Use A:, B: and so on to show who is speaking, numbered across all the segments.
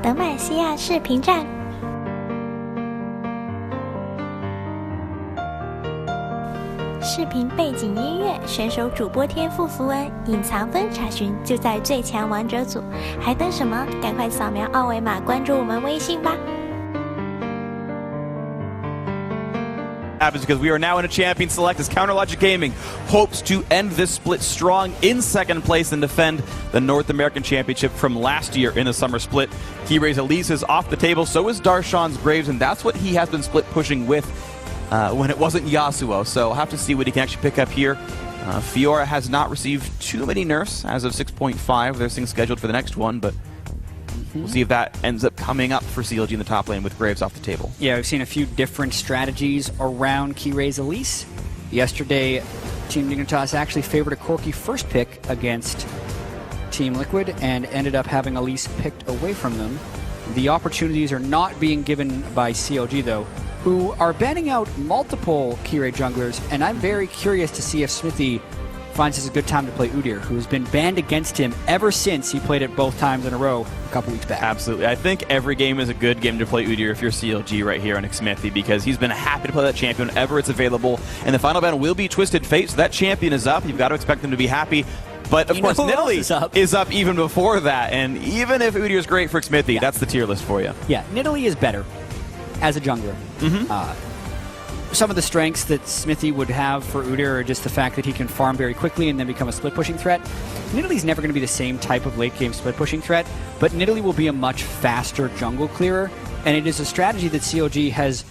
A: 德玛西亚视频站。视频背景音乐、选手主播天赋符文、隐藏分查询就在最强王者组，还等什么？赶快扫描二维码关注我们微信吧。
B: Happens because we are now in a champion select as Counterlogic Gaming hopes to end this split strong in second place and defend the North American Championship from last year in the summer split. Kiray's Elise is off the table, so is Darshan's Graves, and that's what he has been split pushing with when it wasn't Yasuo. So we'll have to see what he can actually pick up here. Fiora has not received too many nerfs as of 6.5. There's things scheduled for the next one, but we'll see if that ends up coming up for CLG in the top lane with Graves off the table.
C: Yeah, we've seen a few different strategies around Kiray's Elise. Yesterday, Team Dignitas actually favored a Corki first pick against Team Liquid and ended up having Elise picked away from them. The opportunities are not being given by CLG, though, who are banning out multiple Kiray junglers, and I'm very curious to see if Smithy finds this a good time to play Udyr, who has been banned against him ever since he played it both times in a row a couple weeks back.
B: Absolutely. I think every game is a good game to play Udyr if you're CLG right here on Smithy, because he's been happy to play that champion whenever it's available. And the final ban will be Twisted Fate, so that champion is up. You've got to expect them to be happy. But of course, Nidalee is up even before that. And even if Udyr is great for Smithy, that's the tier list for you.
C: Yeah, Nidalee is better as a jungler. Some of the strengths that Smithy would have for Udyr are just the fact that he can farm very quickly and then become a split-pushing threat. Nidalee's never going to be the same type of late-game split-pushing threat, but Nidalee will be a much faster jungle clearer, and it is a strategy that CLG has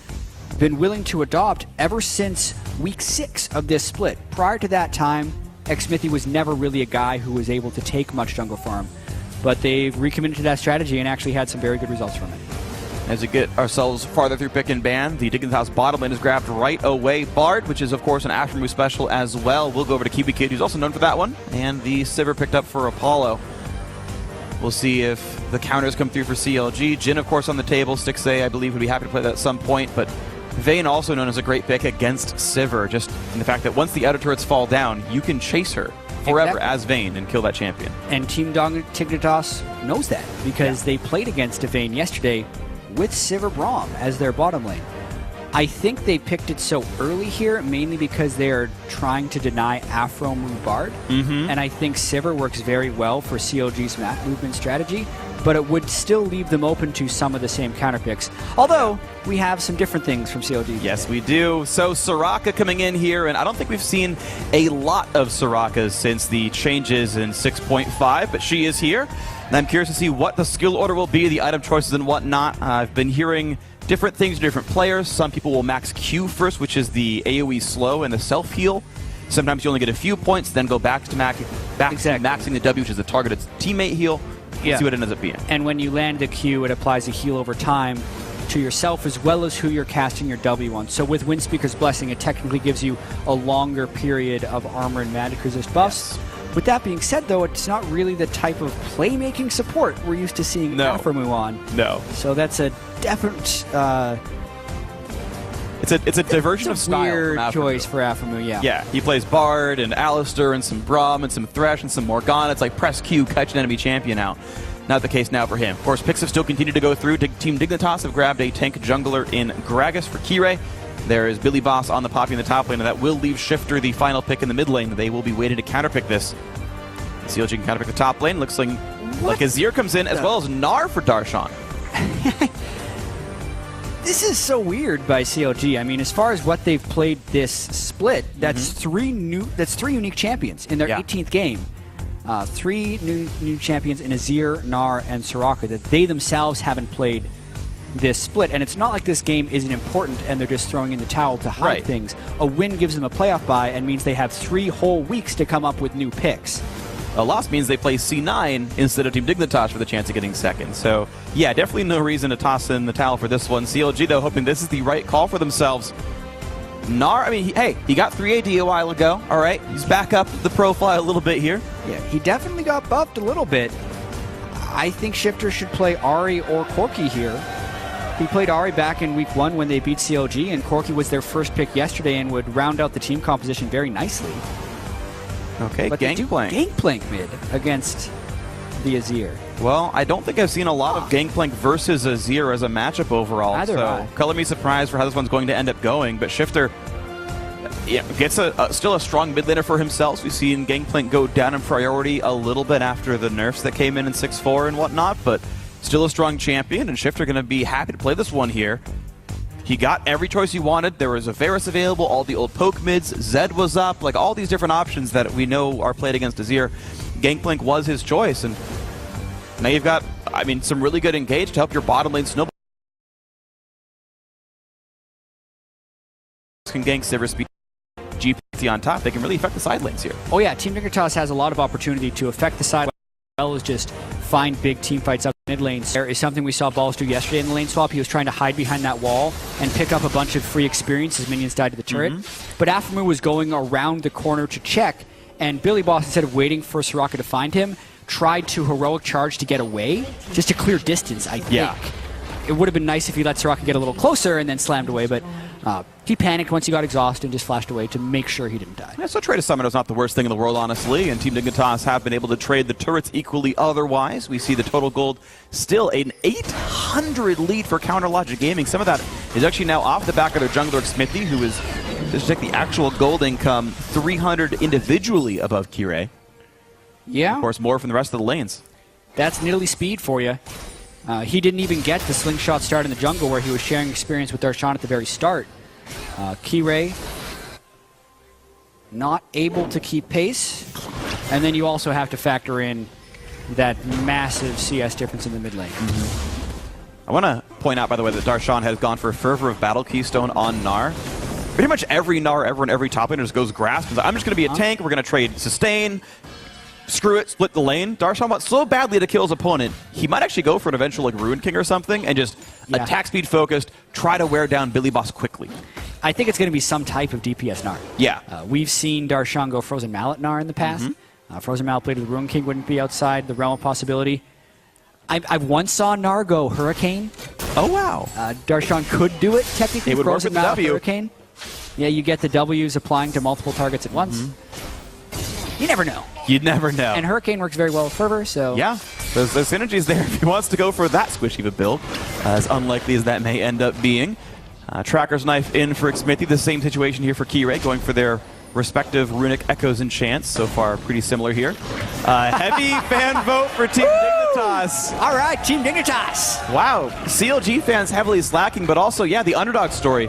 C: been willing to adopt ever since week 6 of this split. Prior to that time, Smithy was never really a guy who was able to take much jungle farm, but they've recommitted to that strategy and actually had some very good results from it.
B: As we get ourselves farther through pick and ban, the Dignitas bottom lane is grabbed right away. Bard, which is of course an Aftermove special as well. We'll go over to Kiwi Kid, who's also known for that one. And the Sivir picked up for Apollo. We'll see if the counters come through for CLG. Jhin, of course, on the table. Stixxay, I believe, would be happy to play that at some point. But Vayne, also known as a great pick against Sivir, just in the fact that once the outer turrets fall down, you can chase her forever as Vayne and kill that champion.
C: And Team Dignitas knows that because they played against a Vayne yesterday with Sivir Braum as their bottom lane. I think they picked it so early here mainly because they are trying to deny Afro move Bard, and I think Sivir works very well for CLG's map movement strategy, but it would still leave them open to some of the same counter picks. Although, we have some different things from CLG.
B: Yes, we do. So Soraka coming in here, and I don't think we've seen a lot of Sorakas since the changes in 6.5, but she is here. And I'm curious to see what the skill order will be, the item choices and whatnot. I've been hearing different things from different players. Some people will max Q first, which is the AoE slow and the self-heal. Sometimes you only get a few points, then go back to maxing the W, which is the targeted teammate heal. See what it ends up being.
C: And when you land the Q, it applies a heal over time to yourself as well as who you're casting your W on. So with Windspeaker's Blessing, it technically gives you a longer period of armor and magic resist buffs. With that being said, though, it's not really the type of playmaking support we're used to seeing Afromu on.
B: No.
C: So that's a definite...
B: It's a diversion of style.
C: Weird choice for Afromu, yeah.
B: Yeah, he plays Bard and Alistar and some Braum and some Thresh and some Morgana. It's like press Q, catch an enemy champion out. Not the case now for him. Of course, picks have still continued to go through. Team Dignitas have grabbed a tank jungler in Gragas for Kiray. There is Billy Boss on the Poppy in the top lane, and that will leave Shifter the final pick in the mid lane. They will be waiting to counterpick this. CLG can counterpick the top lane. Looks like Azir comes in, as well as Gnar for Darshan.
C: This is so weird by CLG. I mean, as far as what they've played this split, that's three unique champions in their 18th game. 3 new champions in Azir, Gnar, and Soraka that they themselves haven't played this split. And it's not like this game isn't important and they're just throwing in the towel to hide things. A win gives them a playoff bye and means they have 3 whole weeks to come up with new picks.
B: A loss means they play C9 instead of Team Dignitas for the chance of getting second. So, yeah, definitely no reason to toss in the towel for this one. CLG, though, hoping this is the right call for themselves. Gnar, I mean, hey, he got 3 AD a while ago, all right? He's back up the profile a little bit here.
C: Yeah, he definitely got buffed a little bit. I think Shifter should play Ahri or Corki here. He played Ahri back in week 1 when they beat CLG, and Corki was their first pick yesterday and would round out the team composition very nicely.
B: Okay,
C: but
B: Gangplank.
C: Gangplank mid against the Azir?
B: Well, I don't think I've seen a lot of Gangplank versus Azir as a matchup overall.
C: Neither
B: so color me surprised for how this one's going to end up going. But Shifter gets still a strong mid laner for himself. We've seen Gangplank go down in priority a little bit after the nerfs that came in 6-4 and whatnot, but still a strong champion, and Shifter going to be happy to play this one here. He got every choice he wanted. There was a Varus available, all the old poke mids, Zed was up, like all these different options that we know are played against Azir. Gangplank was his choice, and now you've got, I mean, some really good engage to help your bottom lane snowball. Can gank Sivir speed GPT on top, they can really affect the side lanes here.
C: Oh yeah, Team Dignitas has a lot of opportunity to affect the side as well as just find big team fights up mid lanes. There is something we saw Balls do yesterday in the lane swap. He was trying to hide behind that wall and pick up a bunch of free experience as minions died to the turret. But Aphromoo was going around the corner to check, and Billy Boss, instead of waiting for Soraka to find him, tried to heroic charge to get away, just to clear distance, I think.
B: Yeah.
C: It would have been nice if he let Soraka get a little closer and then slammed away, but he panicked once he got exhausted and just flashed away to make sure he didn't die.
B: Yeah, so trade a summoner is not the worst thing in the world, honestly, and Team Dignitas have been able to trade the turrets equally otherwise. We see the total gold still an 800 lead for Counter Logic Gaming. Some of that is actually now off the back of their jungler Smithy, who is, just check the actual gold income, 300 individually above Kirei.
C: Yeah.
B: Of course, more from the rest of the lanes.
C: That's Nidalee speed for you. He didn't even get the slingshot start in the jungle where he was sharing experience with Darshan at the very start. Kirei not able to keep pace. And then you also have to factor in that massive CS difference in the mid lane.
B: I want to point out, by the way, that Darshan has gone for Fervor of Battle Keystone on Gnar. Pretty much every Gnar ever and every top laner just goes Grasp. I'm just going to be a tank. We're going to trade Sustain. Screw it, split the lane. Darshan wants so badly to kill his opponent, he might actually go for an eventual like Ruin King or something and just attack speed focused, try to wear down Billy Boss quickly.
C: I think it's going to be some type of DPS Gnar.
B: Yeah.
C: We've seen Darshan go Frozen Mallet Gnar in the past. Frozen Mallet played with Ruin King wouldn't be outside the realm of possibility. I once saw Gnar go Hurricane.
B: Oh, wow.
C: Darshan could do it, technically.
B: It would
C: Frozen
B: work with the
C: Mallet
B: W.
C: Hurricane. Yeah, you get the W's applying to multiple targets at once. You never know.
B: You'd never know.
C: And Hurricane works very well with Fervor, so...
B: Yeah, there's synergies there if he wants to go for that squishy of a build, as unlikely as that may end up being. Tracker's Knife in for Xmithie. The same situation here for Kirei, going for their respective runic echoes and chants. So far, pretty similar here. Heavy fan vote for Team Dignitas.
C: All right, Team Dignitas.
B: Wow, CLG fans heavily slacking, but also, yeah, the underdog story.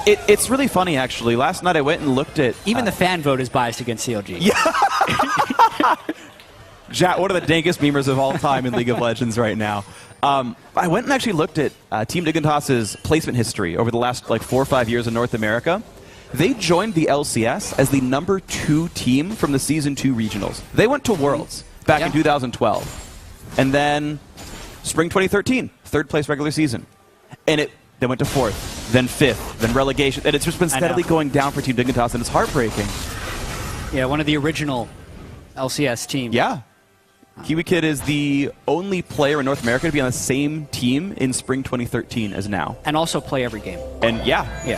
B: It's really funny, actually. Last night I went and looked at...
C: Even the fan vote is biased against CLG.
B: Yeah. Jack, one of the dankest memers of all time in League of Legends right now. I went and actually looked at Team Dignitas' placement history over the last 4 or 5 years in North America. They joined the LCS as the #2 team from the Season 2 regionals. They went to Worlds back in 2012. And then Spring 2013, 3rd place regular season. And they went to 4th, then 5th, then relegation. And it's just been steadily going down for Team Dignitas, and it's heartbreaking.
C: Yeah, one of the original LCS teams.
B: Yeah. Kiwi Kid is the only player in North America to be on the same team in Spring 2013 as now.
C: And also play every game.
B: And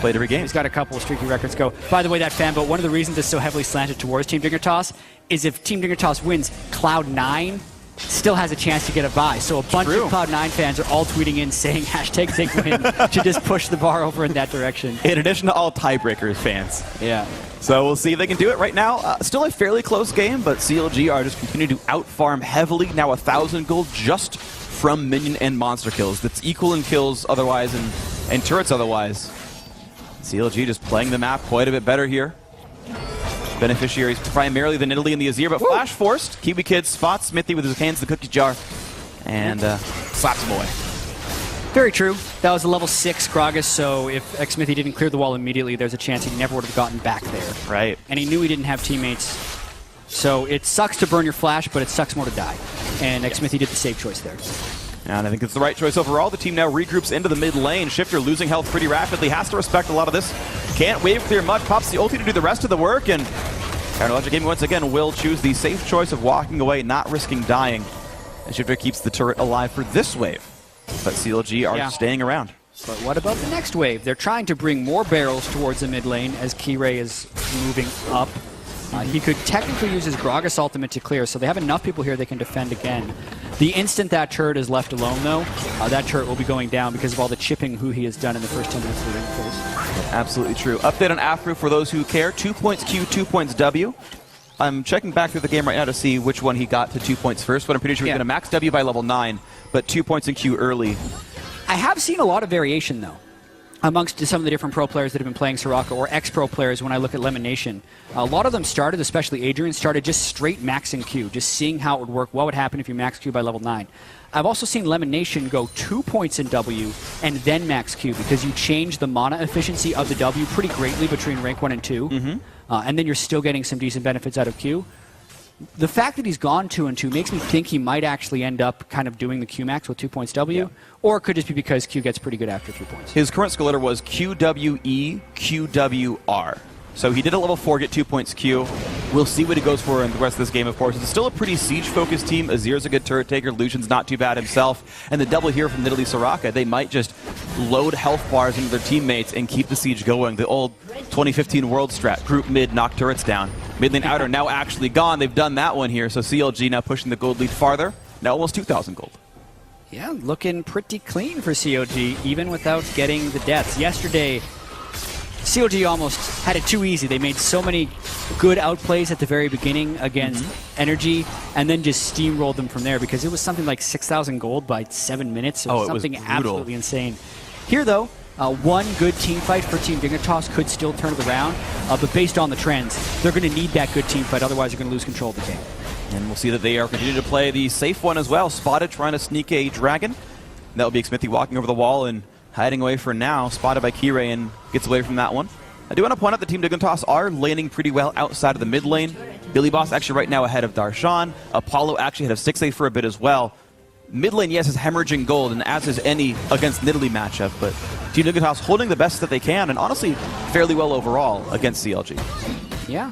B: played every game.
C: He's got a couple of streaky records go. By the way, that fan vote, one of the reasons it's so heavily slanted towards Team Dignitas is if Team Dignitas wins, Cloud9 still has a chance to get a bye. So a bunch of Cloud9 fans are all tweeting in saying #TakeWin to just push the bar over in that direction.
B: In addition to all tiebreakers fans.
C: Yeah.
B: So we'll see if they can do it right now. Still a fairly close game, but CLG are just continuing to outfarm heavily. Now 1,000 gold just from minion and monster kills. That's equal in kills otherwise and turrets otherwise. CLG just playing the map quite a bit better here. Beneficiaries primarily the Nidalee and the Azir, but flash forced. Kiwi Kid spots Smithy with his hands in the cookie jar and slaps him away.
C: Very true. That was a level 6 Gragas, so if Xmithie didn't clear the wall immediately, there's a chance he never would have gotten back there.
B: Right.
C: And he knew he didn't have teammates. So it sucks to burn your flash, but it sucks more to die. And Xmithie did the safe choice there.
B: And I think it's the right choice overall. The team now regroups into the mid lane. Shifter losing health pretty rapidly. Has to respect a lot of this. Can't wave clear much. Pops the ulti to do the rest of the work. And Counter Logic Gaming once again will choose the safe choice of walking away, not risking dying. And Shifter keeps the turret alive for this wave. But CLG are staying around.
C: But what about the next wave? They're trying to bring more barrels towards the mid lane as Kirei is moving up. He could technically use his Gragas ultimate to clear, so they have enough people here they can defend again. The instant that turret is left alone, though, that turret will be going down because of all the chipping he has done in the first 10 minutes of the ring phase.
B: Absolutely true. Update on Afro for those who care. 2 points Q, 2 points W. I'm checking back through the game right now to see which one he got to 2 points first, but I'm pretty sure he's going to max W by level 9, but 2 points in Q early.
C: I have seen a lot of variation, though, amongst some of the different pro players that have been playing Soraka, or ex-pro players when I look at Lemon Nation. A lot of them started, especially Adrian, started just straight maxing Q, just seeing how it would work, what would happen if you max Q by level 9. I've also seen Lemon Nation go 2 points in W and then max Q, because you change the mana efficiency of the W pretty greatly between rank 1 and 2, and then you're still getting some decent benefits out of Q. The fact that he's gone 2 and 2 makes me think he might actually end up kind of doing the Q max with 2 points W, or it could just be because Q gets pretty good after 3 points.
B: His current skill letter was QWE, QWR. So he did a level 4, get 2 points Q. We'll see what he goes for in the rest of this game, of course. It's still a pretty siege-focused team. Azir's a good turret taker. Lucian's not too bad himself. And the double here from Nidalee Soraka, they might just load health bars into their teammates and keep the siege going. The old 2015 world strat, group mid, knock turrets down. Mid lane outer now actually gone. They've done that one here. So CLG now pushing the gold lead farther. Now almost 2,000 gold.
C: Yeah, looking pretty clean for CLG, even without getting the deaths. Yesterday, CLG almost had it too easy. They made so many good outplays at the very beginning against Energy, and then just steamrolled them from there, because it was something like 6,000 gold by 7 minutes. So
B: it
C: something
B: was
C: absolutely insane. Here, though, one good team fight for Team Dignitas could still turn it around, but based on the trends, they're going to need that good team fight, otherwise they're going to lose control of the game.
B: And we'll see that they are continuing to play the safe one as well. Spotted trying to sneak a dragon. That will be Smithy walking over the wall and hiding away for now. Spotted by Kirei and gets away from that one. I do want to point out that Team Dignitas are laning pretty well outside of the mid lane. Billy Boss actually right now ahead of Darshan. Apollo actually had a 6A for a bit as well. Mid lane, yes, is hemorrhaging gold, and as is any against Nidalee matchup, but Team Dignitas holding the best that they can, and honestly, fairly well overall against CLG.
C: Yeah.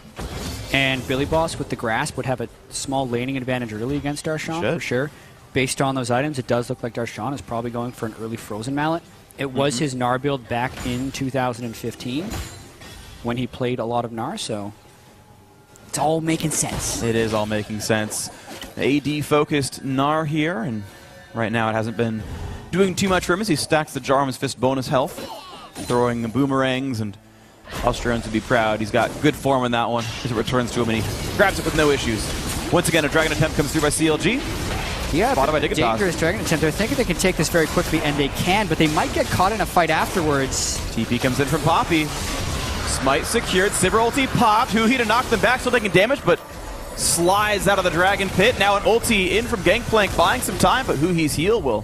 C: And Billy Boss with the grasp would have a small laning advantage early against Darshan, for sure. Based on those items, it does look like Darshan is probably going for an early Frozen Mallet. It was his Gnar build back in 2015 when he played a lot of Gnar, so it's all making sense.
B: It is all making sense. AD-focused Gnar here, and right now it hasn't been doing too much for him as he stacks the Jarvan's Fist bonus health, throwing boomerangs, and Australians would be proud. He's got good form in that one as it returns to him, and he grabs it with no issues. Once again, a dragon attempt comes through by CLG.
C: Yeah,
B: spotted by Dignitas.
C: Dangerous dragon attempt. They're thinking they can take this very quickly, and they can, but they might get caught in a fight afterwards.
B: TP comes in from Poppy. Smite secured. Sivir ulti popped. Huhi to knock them back, still taking damage, but slides out of the dragon pit. Now an ulti in from Gangplank, buying some time, but Huhi's heal will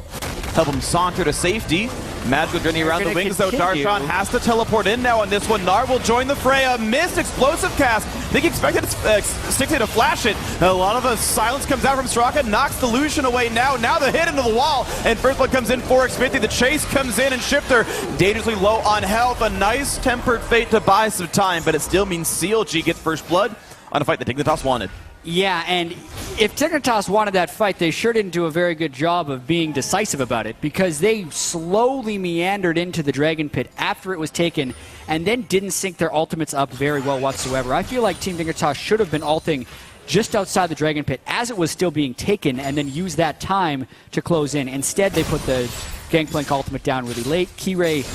B: help him saunter to safety. Magical journey around the wings, though. Darshan has to teleport in now on this one. Gnar will join the fray. A missed explosive cast. I think he expected Stixie to flash it. A lot of the silence comes out from Soraka, knocks the Lucian away now. Now the hit into the wall, and First Blood comes in for Smithy. The chase comes in, and Shifter dangerously low on health. A nice tempered fate to buy some time, but it still means CLG gets First Blood on a fight that Dignitas wanted.
C: Yeah, and if Dignitas wanted that fight, they sure didn't do a very good job of being decisive about it, because they slowly meandered into the Dragon Pit after it was taken and then didn't sync their ultimates up very well whatsoever. I feel like Team Dignitas should have been ulting just outside the Dragon Pit as it was still being taken and then use that time to close in. Instead, they put the Gangplank ultimate down really late. Kirei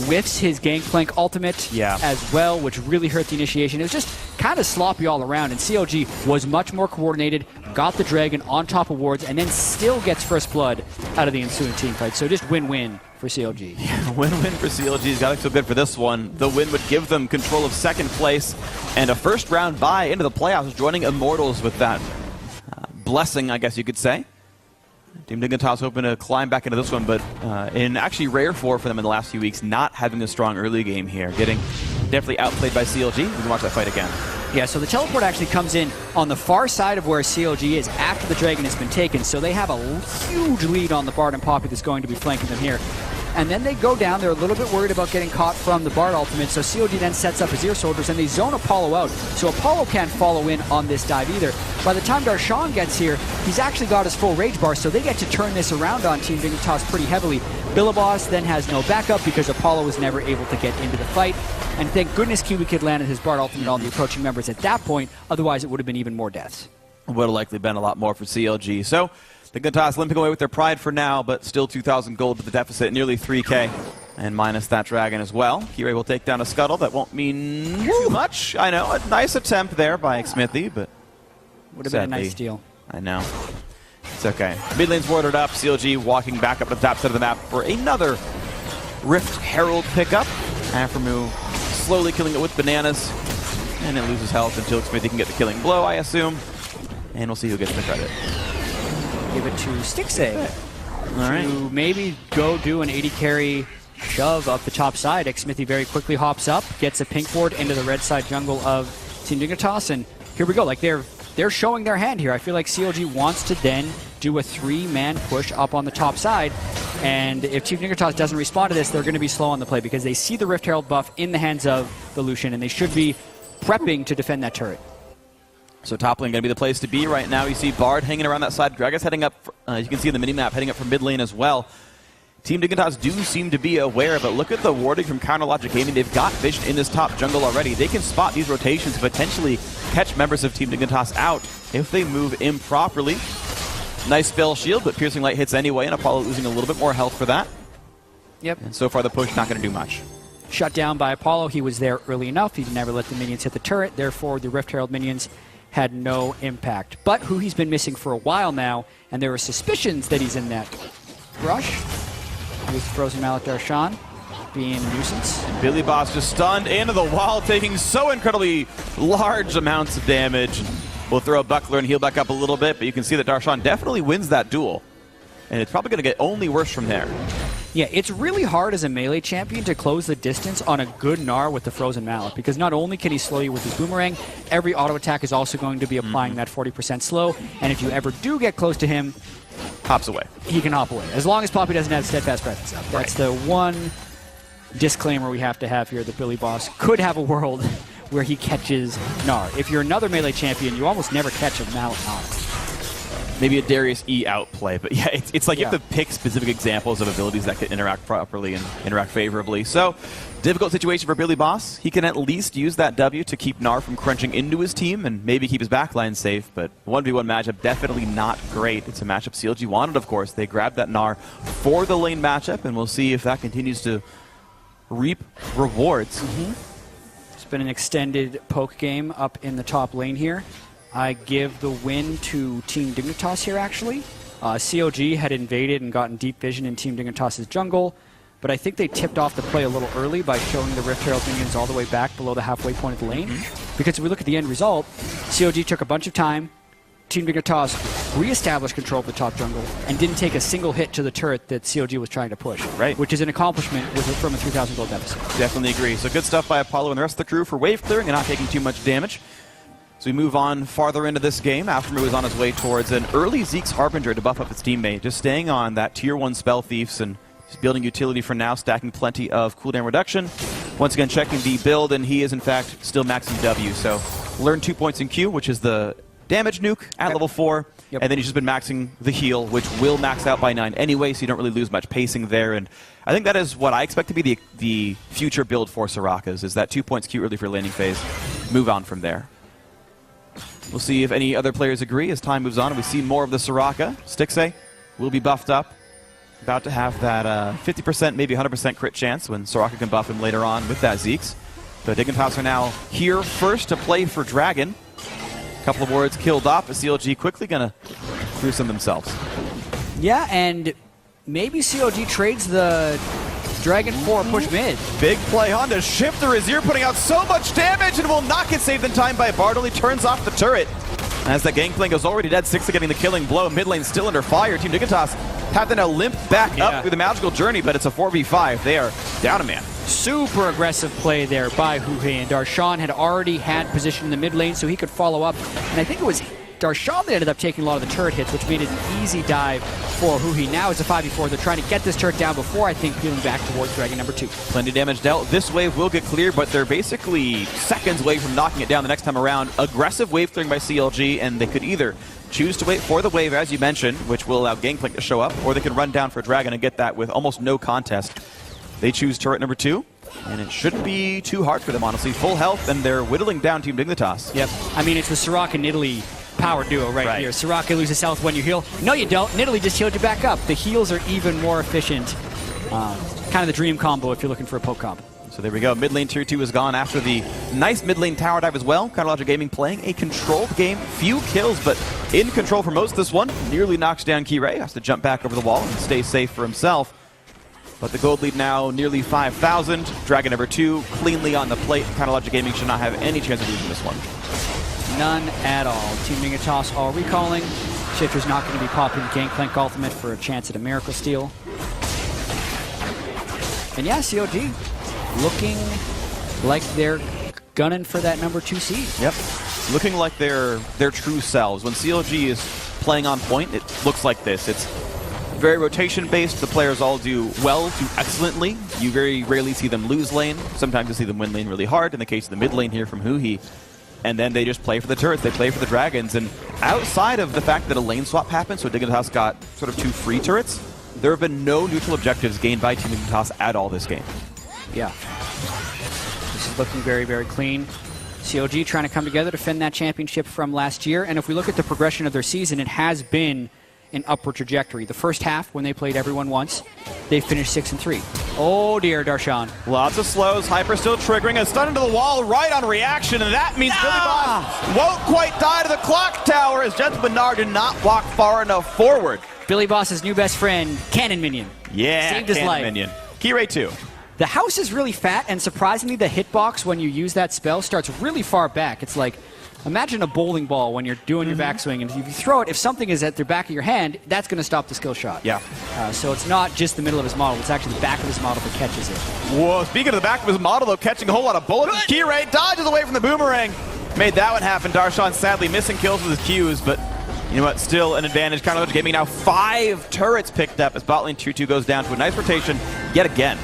C: whiffs his Gangplank ultimate as well, which really hurt the initiation. It was just kind of sloppy all around, and CLG was much more coordinated, got the Dragon on top of wards, and then still gets First Blood out of the ensuing team fight. So just win-win for CLG.
B: Yeah, win-win for CLG. He's got to feel good for this one. The win would give them control of second place and a first-round bye into the playoffs, joining Immortals with that blessing, I guess you could say. Team Dignitas hoping to climb back into this one, but in actually rare for them in the last few weeks, not having a strong early game here. Getting definitely outplayed by CLG. We can watch that fight again.
C: Yeah, so the teleport actually comes in on the far side of where CLG is after the Dragon has been taken, so they have a huge lead on the Bard and Poppy that's going to be flanking them here. and then they go down. They're a little bit worried about getting caught from the Bard ultimate, so CLG then sets up his ear soldiers, and they zone Apollo out. So Apollo can't follow in on this dive either. By the time Darshan gets here, he's actually got his full rage bar, so they get to turn this around on Team Dignitas pretty heavily. Bilibos then has no backup because Apollo was never able to get into the fight. And thank goodness Cubic Kid landed his Bard ultimate on the approaching members at that point, otherwise it would have been even more deaths.
B: Would have likely been a lot more for CLG. So Dignitas limping away with their pride for now, but still 2,000 gold to the deficit, nearly 3K. And minus that dragon as well. Kirei will take down a scuttle. That won't mean too much. I know, a nice attempt there by Smithy, but
C: would have been a nice steal.
B: I know. It's okay. Mid lane's warded up. CLG walking back up the top side of the map for another Rift Herald pickup. Aframu slowly killing it with bananas. And it loses health until Smithy can get the killing blow, I assume. And we'll see who gets the credit.
C: Give it to Stixay.
B: All right.
C: To maybe go do an 80 carry shove up the top side. Smithy very quickly hops up, gets a pink ward into the red side jungle of Team Dignitas, and here we go. Like they're showing their hand here. I feel like CLG wants to then do a 3-man push up on the top side, and if Team Dignitas doesn't respond to this, they're going to be slow on the play because they see the Rift Herald buff in the hands of the Lucian, and they should be prepping to defend that turret.
B: So top lane going to be the place to be right now. You see Bard hanging around that side. Gragas heading up, you can see in the minimap, heading up from mid lane as well. Team Dignitas do seem to be aware, but look at the warding from Counterlogic Gaming. They've got vision in this top jungle already. They can spot these rotations, potentially catch members of Team Dignitas out if they move improperly. Nice spell shield, but Piercing Light hits anyway, and Apollo losing a little bit more health for that.
C: Yep.
B: And so far the push not going to do much.
C: Shut down by Apollo. He was there early enough. He never let the minions hit the turret. Therefore, the Rift Herald minions had no impact. But who he's been missing for a while now, and there are suspicions that he's in that rush with Frozen Mallet Darshan being a nuisance.
B: Bilibos just stunned into the wall, taking so incredibly large amounts of damage. We'll throw a buckler and heal back up a little bit, but you can see that Darshan definitely wins that duel. And it's probably going to get only worse from there.
C: Yeah, it's really hard as a melee champion to close the distance on a good Gnar with the Frozen Mallet, because not only can he slow you with his boomerang, every auto attack is also going to be applying that 40% slow, and if you ever do get close to him,
B: hops away.
C: He can hop away, as long as Poppy doesn't have steadfast presence up. That's the one disclaimer we have to have here, that Bilibos could have a world where he catches Gnar. If you're another melee champion, you almost never catch a Mallet Gnar.
B: Maybe a Darius E outplay, but yeah, it's like you have to pick specific examples of abilities that can interact properly and interact favorably. So, difficult situation for Bilibos. He can at least use that W to keep Gnar from crunching into his team and maybe keep his backline safe, but 1v1 matchup definitely not great. It's a matchup CLG wanted, of course. They grabbed that Gnar for the lane matchup, and we'll see if that continues to reap rewards.
C: It's been an extended poke game up in the top lane here. I give the win to Team Dignitas here, actually. CLG had invaded and gotten deep vision in Team Dignitas' jungle, but I think they tipped off the play a little early by showing the Rift Herald minions all the way back below the halfway point of the lane. Because if we look at the end result, CLG took a bunch of time, Team Dignitas re-established control of the top jungle, and didn't take a single hit to the turret that CLG was trying to push.
B: Right.
C: Which is an accomplishment from a 3,000 gold deficit.
B: Definitely agree. So good stuff by Apollo and the rest of the crew for wave clearing and not taking too much damage. So we move on farther into this game. Aframu is on his way towards an early Zeke's Harbinger to buff up his teammate, just staying on that tier 1 spell thieves and just building utility for now, stacking plenty of cooldown reduction. Once again, checking the build, and he is in fact still maxing W. So learn 2 points in Q, which is the damage nuke at level 4, and then he's just been maxing the heal, which will max out by 9 anyway, so you don't really lose much pacing there. And I think that is what I expect to be the future build for Soraka's, is that 2 points Q early for laning phase, move on from there. We'll see if any other players agree as time moves on and we see more of the Soraka. Stixay will be buffed up. About to have that 50%, maybe 100% crit chance when Soraka can buff him later on with that Zeke's. The Dignitas are now here first to play for Dragon. A couple of wards killed off, but CLG quickly going to cruise them themselves.
C: Yeah, and maybe CLG trades the Dragon for push mid.
B: Big play on to Shifter Azir, putting out so much damage and will not get saved in time by Bard. Only turns off the turret. As the Gangplank is already dead, Stixay getting the killing blow. Mid lane still under fire. Team Dignitas have to now limp back up through the magical journey, but it's a 4v5. They are down a man.
C: Super aggressive play there by Huhe, and Darshan had already had position in the mid lane so he could follow up. And I think it was Darshan that ended up taking a lot of the turret hits, which made it an easy dive for Huhi. Now it's a 5v4. They're trying to get this turret down before, I think, peeling back towards Dragon number 2.
B: Plenty of damage dealt. This wave will get clear, but they're basically seconds away from knocking it down the next time around. Aggressive wave clearing by CLG, and they could either choose to wait for the wave, as you mentioned, which will allow Gangplank to show up, or they can run down for Dragon and get that with almost no contest. They choose turret number 2. And it shouldn't be too hard for them, honestly. Full health, and they're whittling down Team Dignitas.
C: Yep. I mean, it's the Soraka and Nidalee power duo right here. Soraka loses health when you heal. No, you don't. Nidalee just healed you back up. The heals are even more efficient. Kind of the dream combo if you're looking for a poke combo.
B: So there we go. Mid lane tier 2 is gone after the nice mid lane tower dive as well. Chronologic Gaming playing a controlled game. Few kills, but in control for most of this one. Nearly knocks down Kirei. Has to jump back over the wall and stay safe for himself. But the gold lead now nearly 5,000. Dragon number 2 cleanly on the plate. Chronologic Gaming should not have any chance of losing this one.
C: None at all. Team Dignitas all recalling. Shifter's not going to be popping Gangplank ultimate for a chance at a miracle steal. And yeah, COG looking like they're gunning for that number 2 seed.
B: Yep. Looking like their true selves. When CLG is playing on point, it looks like this. It's very rotation-based. The players all do well to excellently. You very rarely see them lose lane. Sometimes you see them win lane really hard, in the case of the mid lane here from Huhi. And then they just play for the turrets. They play for the dragons. And outside of the fact that a lane swap happened, so Dignitas got sort of 2 free turrets, there have been no neutral objectives gained by Team Dignitas at all this game.
C: Yeah. This is looking very, very clean. COG trying to come together to defend that championship from last year. And if we look at the progression of their season, it has been an upward trajectory. The first half, when they played everyone once, they finished 6-3. Oh dear, Darshan.
B: Lots of slows. Hyper still triggering. A stun into the wall right on reaction, and that means Billy Boss won't quite die to the clock tower as Jets Bernard did not walk far enough forward.
C: Billy Boss's new best friend, Cannon Minion.
B: Yeah,
C: saved his life.
B: Minion. Kirei 2.
C: The house is really fat, and surprisingly, the hitbox when you use that spell starts really far back. It's like, imagine a bowling ball when you're doing your backswing, and if you throw it, if something is at the back of your hand, that's going to stop the skill shot.
B: Yeah.
C: So it's not just the middle of his model, it's actually the back of his model that catches it.
B: Whoa, speaking of the back of his model, though, catching a whole lot of bullets. Kirei dodges away from the boomerang. Made that one happen. Darshan sadly missing kills with his Qs, but you know what, still an advantage. Chronologic Gaming now 5 turrets picked up as bot lane tier 2 goes down to a nice rotation yet again.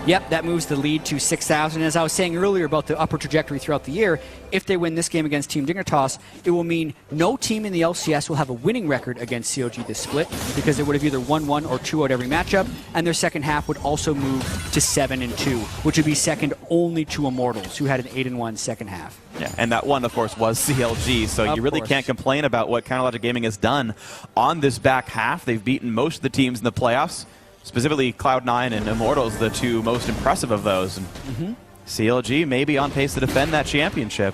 C: Yep, that moves the lead to 6,000. As I was saying earlier about the upward trajectory throughout the year, if they win this game against Team Dignitas, it will mean no team in the LCS will have a winning record against COG this split, because they would have either 1-1 or 2-0 every matchup, and their second half would also move to 7-2, which would be second only to Immortals, who had an 8-1 second half.
B: Yeah, and that one, of course, was CLG, so you really can't complain about what Chronologic Gaming has done on this back half. They've beaten most of the teams in the playoffs. Specifically, Cloud9 and Immortals, the 2 most impressive of those. And CLG may be on pace to defend that championship.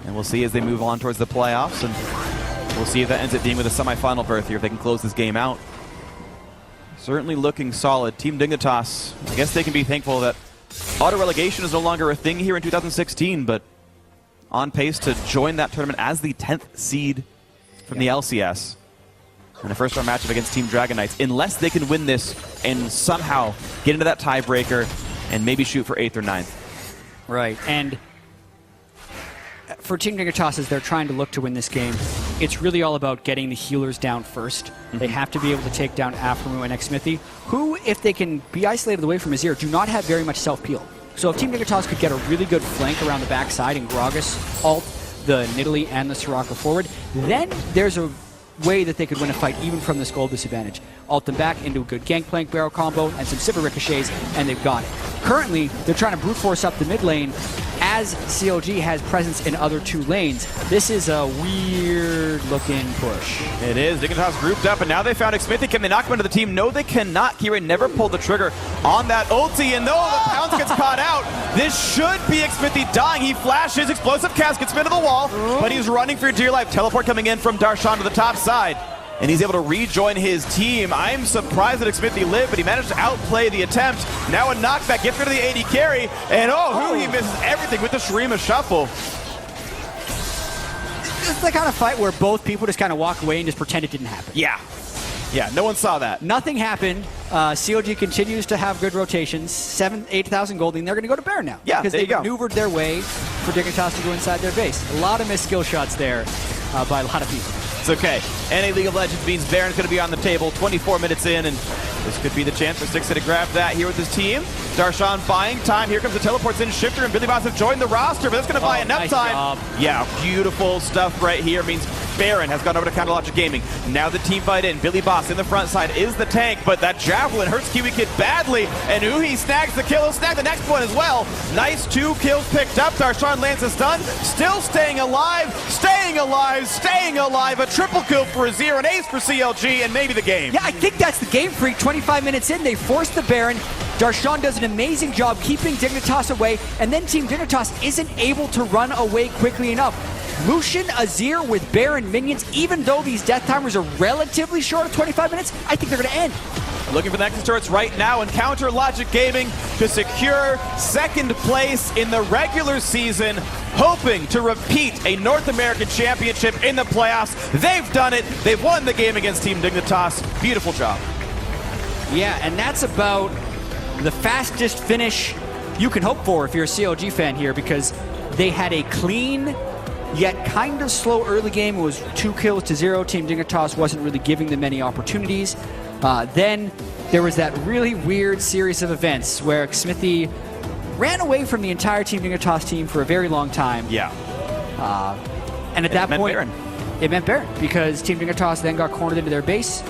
B: And we'll see as they move on towards the playoffs. And we'll see if that ends up being with a semifinal berth here, if they can close this game out. Certainly looking solid. Team Dignitas, I guess they can be thankful that auto-relegation is no longer a thing here in 2016, but on pace to join that tournament as the 10th seed from the LCS. In a first-round matchup against Team Dragon Knights, unless they can win this and somehow get into that tiebreaker and maybe shoot for 8th or 9th.
C: Right, and for Team Dignitas, as they're trying to look to win this game, it's really all about getting the healers down first. They have to be able to take down Aframu and Xmithy, who, if they can be isolated away from Azir, do not have very much self-peel. So if Team Dignitas could get a really good flank around the backside and Gragas ult the Nidalee and the Soraka forward, then there's a way that they could win a fight even from this gold disadvantage. Ult them back into a good Gangplank barrel combo and some Sivir ricochets, and they've got it. Currently, they're trying to brute force up the mid lane as CLG has presence in other 2 lanes. This is a weird looking push.
B: It is. Dignitas grouped up, and now they found Xmithy. Can they knock him into the team? No, they cannot. Kirei never pulled the trigger on that ulti, and though the Pounce gets caught out, this should be Xmithy dying. He flashes, explosive cast gets him into the wall, but he's running for dear life. Teleport coming in from Darshan to the top side, and he's able to rejoin his team. I'm surprised that Xmithy lived, but he managed to outplay the attempt. Now a knockback, gets rid of the AD carry, and he misses everything with the Shurima Shuffle.
C: This is the kind of fight where both people just kind of walk away and just pretend it didn't happen.
B: Yeah. Yeah, no one saw that.
C: Nothing happened. COG continues to have good rotations. 8,000 gold, and they're going to go to Baron now.
B: Yeah,
C: because they maneuvered their way for Dignitas to go inside their base. A lot of missed skill shots there by a lot of people.
B: It's okay. NA League of Legends means Baron's going to be on the table 24 minutes in, and this could be the chance for Stixxy to grab that here with his team. Darshan buying time. Here comes the teleports in. Shifter and Billy Boss have joined the roster, but that's going to buy enough time.
C: Job.
B: Yeah, beautiful stuff right here. Means Baron has gone over to Counterlogic Gaming. Now the team fight in. Billy Boss in the front side is the tank, but that Javelin hurts Kiwi Kid badly, and Uhi snags the kill. He'll snag the next one as well. Nice 2 kills picked up. Darshan lands a stun. Still staying alive, staying alive, staying alive. A triple kill for Azir, an ace for CLG, and maybe the game.
C: Yeah, I think that's the game, Freak. 25 minutes in, they force the Baron. Darshan does an amazing job keeping Dignitas away, and then Team Dignitas isn't able to run away quickly enough. Lucian, Azir with Baron minions, even though these death timers are relatively short of 25 minutes, I think they're going to end.
B: Looking for the Nexus turrets right now, and Counterlogic Gaming to secure second place in the regular season, hoping to repeat a North American Championship in the playoffs. They've done it. They've won the game against Team Dignitas. Beautiful job.
C: Yeah, and that's about the fastest finish you can hope for if you're a CLG fan here, because they had a clean yet kind of slow early game. It was 2 kills to 0. Team Dignitas wasn't really giving them many opportunities. Then there was that really weird series of events where Smithy ran away from the entire Team Dignitas team for a very long time.
B: Yeah.
C: And at that point,
B: Baron.
C: It meant Baron, because Team Dignitas then got cornered into their base.